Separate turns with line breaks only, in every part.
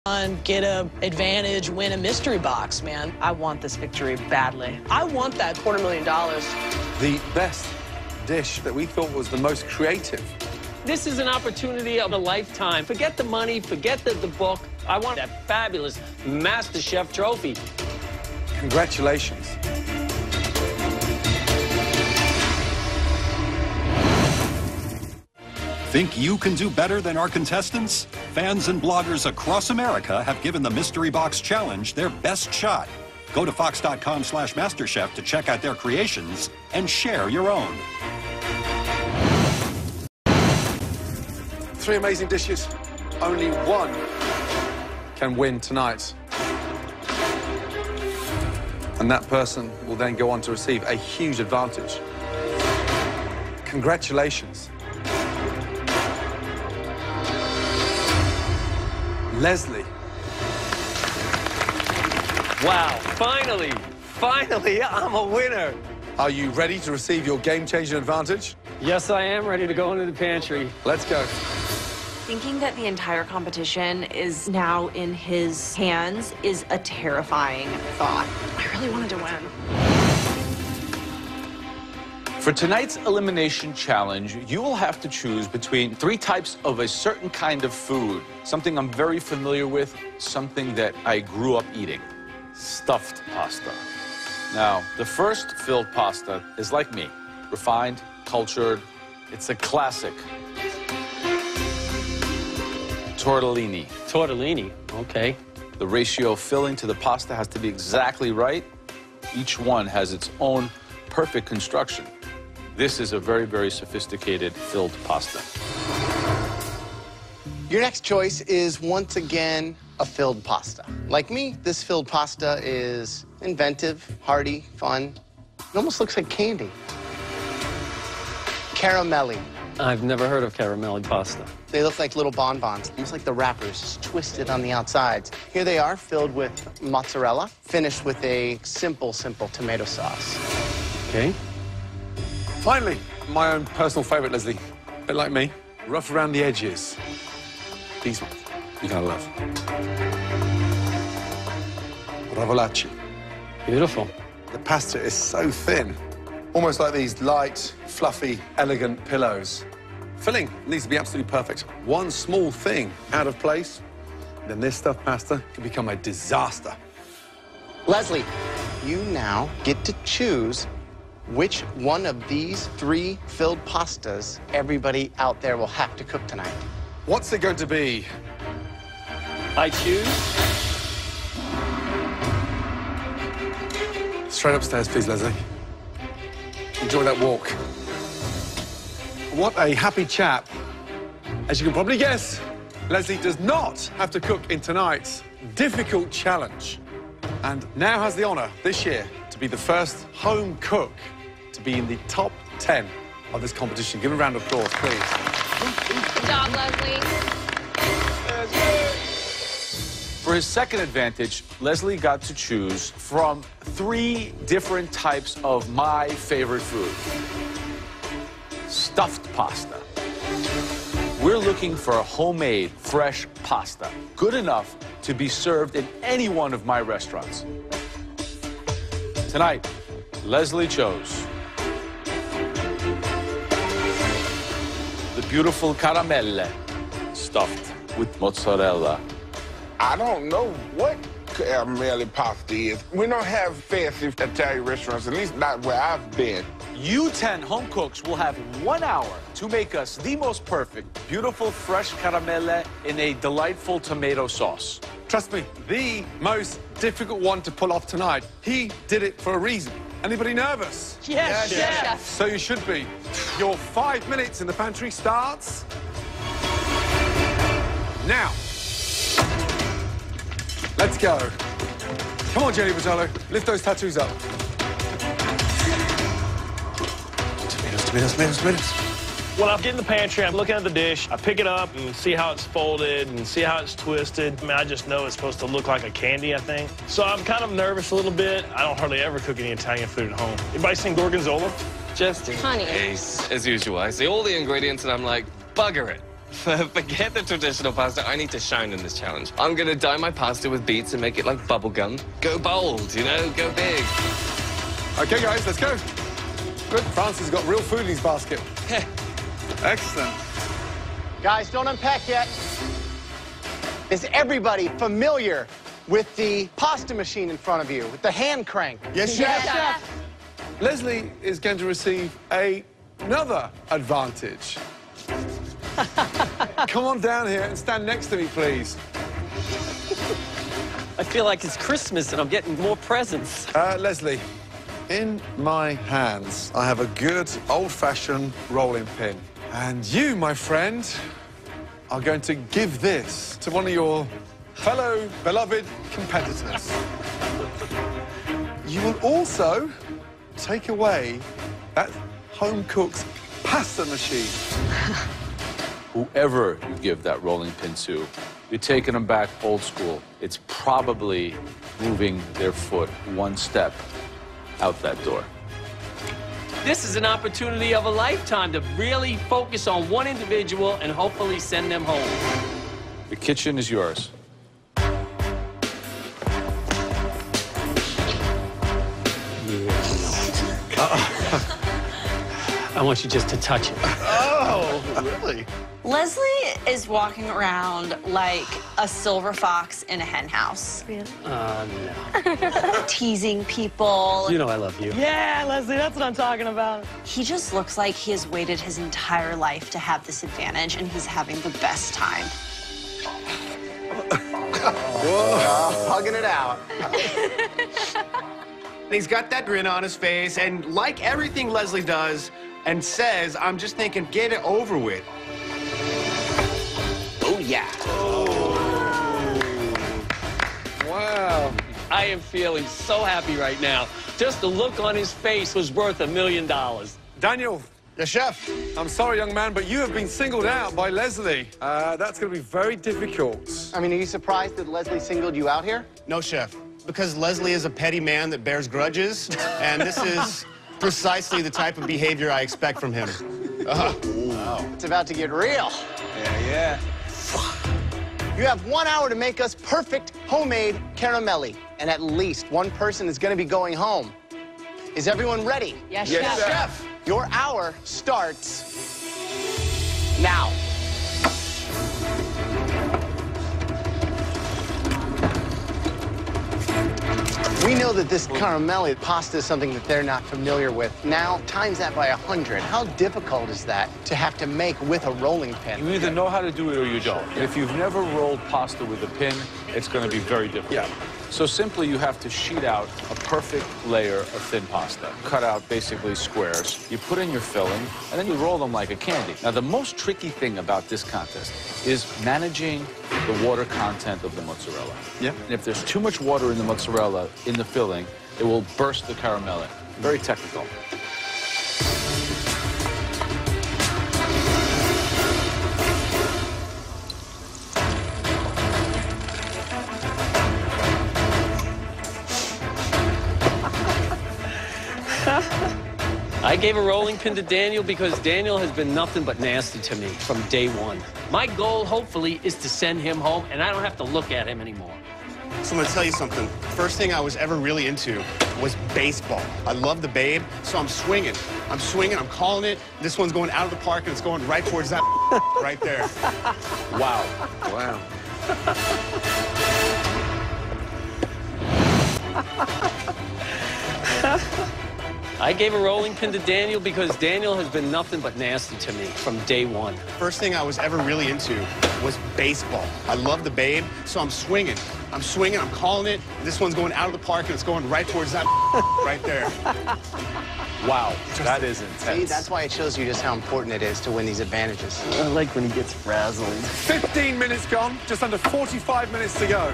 Get a advantage, win a mystery box, man.
I want this victory badly.
I want that $250,000.
The best dish that we thought was the most creative.
This is an opportunity of a lifetime. Forget the money, forget the book. I want that fabulous Masterchef trophy.
Congratulations.
Think you can do better than our contestants? Fans and bloggers across America have given the Mystery Box Challenge their best shot. Go to fox.com/MasterChef to check out their creations and share your own.
3 amazing dishes. Only one can win tonight. And that person will then go on to receive a huge advantage. Congratulations. Leslie.
Wow, finally, I'm a winner.
Are you ready to receive your game-changing advantage?
Yes, I am ready to go into the pantry.
Let's go.
Thinking that the entire competition is now in his hands is a terrifying thought. I really wanted to win.
For tonight's elimination challenge, you will have to choose between 3 types of a certain kind of food. Something I'm very familiar with, something that I grew up eating. Stuffed pasta. Now, the first filled pasta is like me, refined, cultured. It's a classic. Tortellini.
Tortellini, okay.
The ratio of filling to the pasta has to be exactly right. Each one has its own perfect construction. This is a very, very sophisticated filled pasta.
Your next choice is, once again, a filled pasta. Like me, this filled pasta is inventive, hearty, fun. It almost looks like candy. Caramelle.
I've never heard of caramelle pasta.
They look like little bonbons, almost like the wrappers, just twisted on the outsides. Here they are, filled with mozzarella, finished with a simple tomato sauce.
Okay.
Finally, my own personal favorite, Leslie. A bit like me, rough around the edges. These ones, you're gonna love. Ravolacci.
Beautiful.
The pasta is so thin, almost like these light, fluffy, elegant pillows. Filling needs to be absolutely perfect. One small thing out of place, then this stuffed pasta can become a disaster.
Leslie, you now get to choose which one of these 3 filled pastas everybody out there will have to cook tonight.
What's it going to be?
I choose.
Straight upstairs, please, Leslie. Enjoy that walk. What a happy chap. As you can probably guess, Leslie does not have to cook in tonight's difficult challenge, and now has the honor this year to be the first home cook to be in the top 10 of this competition. Give a round of applause, please.
Good job, Leslie.
For his second advantage, Leslie got to choose from 3 different types of my favorite food. Stuffed pasta. We're looking for a homemade, fresh pasta, good enough to be served in any one of my restaurants. Tonight, Leslie chose the beautiful caramelle, stuffed with mozzarella.
I don't know what caramelle pasta is. We don't have fancy Italian restaurants, at least not where I've been.
You 10 home cooks will have 1 hour to make us the most perfect, beautiful, fresh caramelle in a delightful tomato sauce.
Trust me, the most difficult one to pull off tonight. He did it for a reason. Anybody nervous?
Yes, chef.
So you should be. Your 5 minutes in the pantry starts now. Let's go. Come on, Jenny Botello. Lift those tattoos up. Tomatoes.
When I get in the pantry, I'm looking at the dish, I pick it up and see how it's folded and see how it's twisted. I mean, I just know it's supposed to look like a candy, I think. So I'm kind of nervous a little bit. I don't hardly ever cook any Italian food at home. Anybody seen Gorgonzola?
Just honey.
As usual, I see all the ingredients and I'm like, bugger it.
Forget the traditional pasta. I need to shine in this challenge. I'm gonna dye my pasta with beets and make it like bubble gum. Go bold, you know, go big.
Okay, guys, let's go. Good. Francis has got real food in his basket. Excellent.
Guys, don't unpack yet. Is everybody familiar with the pasta machine in front of you, with the hand crank?
Yes, Chef. Yes, Chef. Leslie is going to receive another advantage. Come on down here and stand next to me, please.
I feel like it's Christmas and I'm getting more presents.
Leslie, in my hands, I have a good old-fashioned rolling pin. And you, my friend, are going to give this to one of your fellow beloved competitors. You will also take away that home cook's pasta machine.
Whoever you give that rolling pin to, you're taking them back old school. It's probably moving their foot one step out that door.
This is an opportunity of a lifetime to really focus on one individual and hopefully send them home.
The kitchen is yours.
I want you just to touch it.
Oh, really?
Leslie is walking around like a silver fox in a hen house.
Really?
No.
Teasing people.
You know I love you.
Yeah, Leslie, that's what I'm talking about.
He just looks like he has waited his entire life to have this advantage, and he's having the best time.
Whoa, hugging it out.
He's got that grin on his face, and like everything Leslie does and says, I'm just thinking, get it over with.
Oh, yeah.
Wow.
I am feeling so happy right now. Just the look on his face was worth $1 million.
Daniel.
Yes, Chef.
I'm sorry, young man, but you have been singled out by Leslie. That's going to be very difficult.
I mean, are you surprised that Leslie singled you out here?
No, Chef. Because Leslie is a petty man that bears grudges, and this is precisely the type of behavior I expect from him.
Wow. It's about to get real.
Yeah.
You have 1 hour to make us perfect homemade caramelle, and at least one person is going to be going home. Is everyone ready?
Yes,
Yes,
Chef.
Chef.
Your hour starts now. We know that this caramelle pasta is something that they're not familiar with. Now, times that by 100. How difficult is that to have to make with a rolling pin?
You either know how to do it or you don't. And if you've never rolled pasta with a pin, it's going to be very difficult.
Yeah.
So simply, you have to sheet out a perfect layer of thin pasta. Cut out basically squares. You put in your filling, and then you roll them like a candy. Now, the most tricky thing about this contest is managing the water content of the mozzarella.
Yeah.
And if there's too much water in the mozzarella in the filling, it will burst the caramel. Very technical.
I gave a rolling pin to Daniel because Daniel has been nothing but nasty to me from day one. My goal, hopefully, is to send him home, and I don't have to look at him anymore.
So I'm gonna tell you something. First thing I was ever really into was baseball. I love the Babe, so I'm swinging. I'm calling it. This one's going out of the park, and it's going right towards that right there.
Wow.
Wow.
I gave a rolling pin to Daniel because Daniel has been nothing but nasty to me from day one.
First thing I was ever really into was baseball. I love the Babe, so I'm swinging. I'm calling it. This one's going out of the park, and it's going right towards that right there.
Wow. That is intense.
See, that's why it shows you just how important it is to win these advantages.
I like when he gets frazzled.
15 minutes gone, just under 45 minutes to go.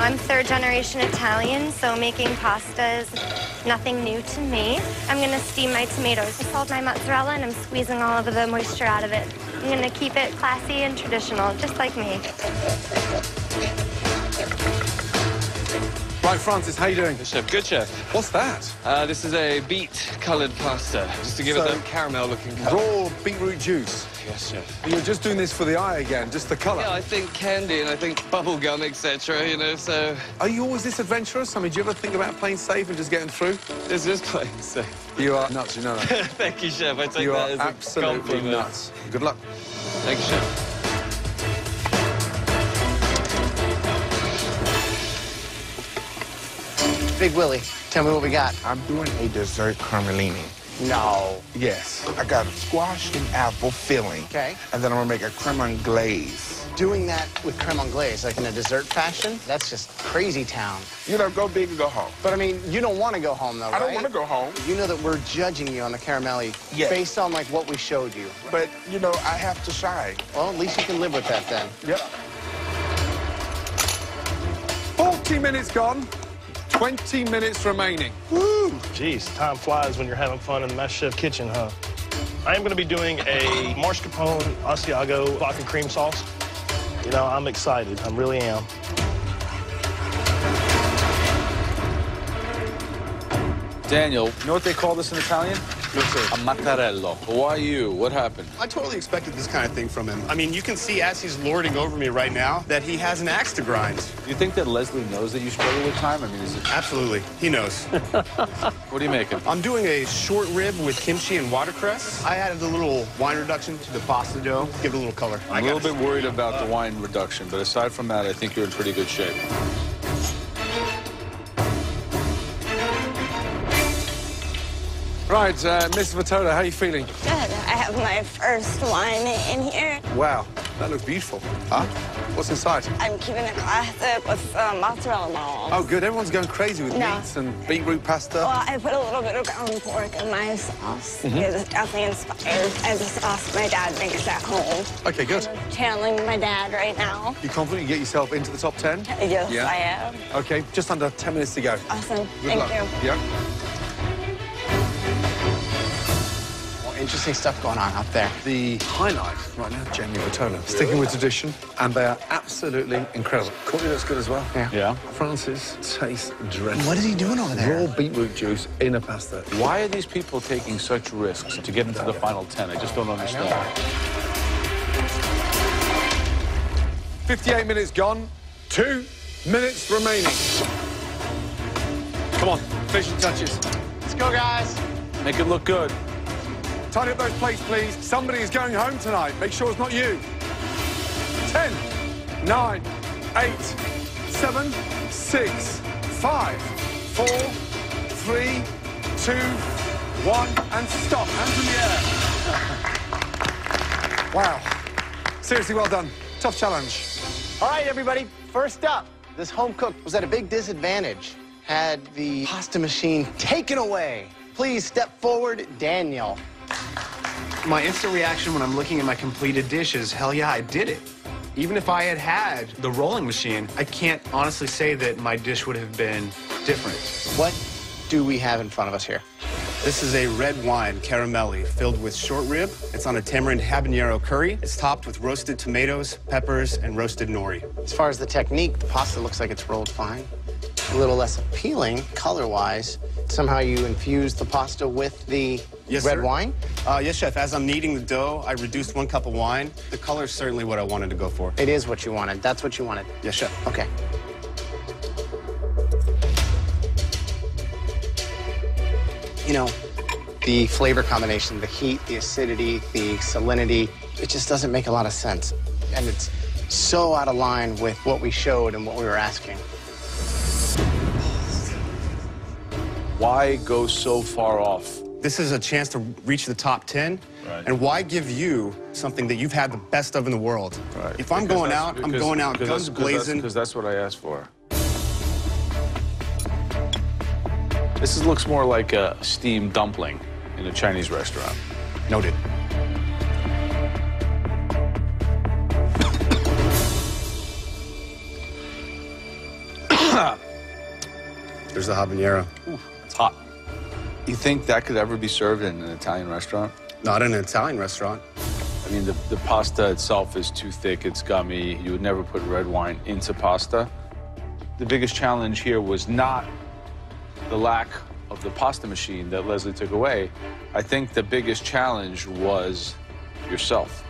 I'm third-generation Italian, so making pasta is nothing new to me. I'm going to steam my tomatoes. I salt my mozzarella, and I'm squeezing all of the moisture out of it. I'm going to keep it classy and traditional, just like me.
Right, Francis, how you doing?
Good chef. Good chef.
What's that?
This is a beet-coloured pasta, just to give it the caramel-looking colour.
Raw beetroot juice.
Yes, chef.
You're just doing this for the eye again, just the colour.
Yeah, I think candy and I think bubble gum, etc. You know, so.
Are you always this adventurous? I mean, do you ever think about playing safe and just getting through?
This is playing safe.
You are nuts, you know that.
Thank you, chef. I take
You
that
are
as
absolutely
a compliment.
nuts. Good luck.
Thank you, chef.
Big Willie, tell me what we got.
I'm doing a dessert caramelini.
No.
Yes. I got a squash and apple filling.
Okay.
And then I'm gonna make a creme anglaise.
Doing that with creme anglaise, like in a dessert fashion, that's just crazy town.
You know, go big or go home.
But I mean, you don't want to go home, though, right?
I don't want to go home.
You know that we're judging you on the Caramelle based on, like, what we showed you.
But, you know, I have to shine.
Well, at least you can live with that, then.
Yep.
40 minutes gone, 20 minutes remaining.
Woo! Jeez, time flies when you're having fun in the Masterchef kitchen, huh? I am going to be doing a mascarpone Asiago vodka cream sauce. You know, I'm excited. I really am.
Daniel, you know what they call this in Italian?
No, sir.
A mattarello. Why you? What happened?
I totally expected this kind of thing from him. I mean, you can see as he's lording over me right now that he has an axe to grind.
Do you think that Leslie knows that you struggle with time? I mean, is it...
Absolutely. He knows.
What are you making?
I'm doing a short rib with kimchi and watercress. I added a little wine reduction to the pasta dough, give it a little color.
I'm a little bit worried about the wine reduction, but aside from that, I think you're in pretty good shape.
Right, Miss Vitola, how are you feeling?
Good. I have my first wine in here.
Wow, that looks beautiful. Huh? What's inside?
I'm keeping it classic with mozzarella balls.
Oh, good. Everyone's going crazy with
No.
meats and beetroot pasta.
Well, I put a little bit of ground pork in my sauce. It's definitely inspired by the sauce my dad makes at home.
Okay, good.
I'm channeling my dad right now.
You confident you get yourself into the top 10?
Yes,
Yeah.
I am.
Okay, just under 10 minutes to go.
Awesome.
Good
Thank
luck.
you.
Yeah.
Interesting stuff going on up there.
The highlight right now, Jamie Vitola, sticking with tradition, and they are absolutely incredible. Courtney looks good as well.
Yeah?
Francis tastes dreadful.
What is he doing over there?
Raw beetroot juice in a pasta.
Why are these people taking such risks to get into the final 10? I just don't understand.
58 minutes gone, 2 minutes remaining. Come on, finishing touches.
Let's go, guys.
Make it look good.
Tidy up those plates, please. Somebody is going home tonight. Make sure it's not you. 10, 9, 8, 7, 6, 5, 4, 3, 2, 1, and stop. Hands in the air. Wow. Seriously, well done. Tough challenge.
All right, everybody. First up, this home cook was at a big disadvantage. Had the pasta machine taken away. Please step forward, Daniel.
My instant reaction when I'm looking at my completed dish is, hell yeah, I did it. Even if I had had the rolling machine, I can't honestly say that my dish would have been different.
What do we have in front of us here?
This is a red wine, Caramelle, filled with short rib. It's on a tamarind habanero curry. It's topped with roasted tomatoes, peppers, and roasted nori.
As far as the technique, the pasta looks like it's rolled fine. A little less appealing color-wise. Somehow you infuse the pasta with the red wine?
Yes, chef. As I'm kneading the dough, I reduced 1 cup of wine. The color is certainly what I wanted to go for.
It is what you wanted. That's what you wanted.
Yes, chef.
Okay. You know, the flavor combination, the heat, the acidity, the salinity, it just doesn't make a lot of sense. And it's so out of line with what we showed and what we were asking.
Why go so far off?
This is a chance to reach the top 10.
Right.
And why give you something that you've had the best of in the world?
Right.
If I'm going out, I'm going out guns blazing.
Because that's what I asked for. This looks more like a steamed dumpling in a Chinese restaurant.
Noted. There's the habanero.
Ooh, it's hot. You think that could ever be served in an Italian restaurant?
Not in an Italian restaurant.
I mean, the pasta itself is too thick, it's gummy. You would never put red wine into pasta. the biggest challenge here was not the lack of the pasta machine that Leslie took away. I think the biggest challenge was yourself.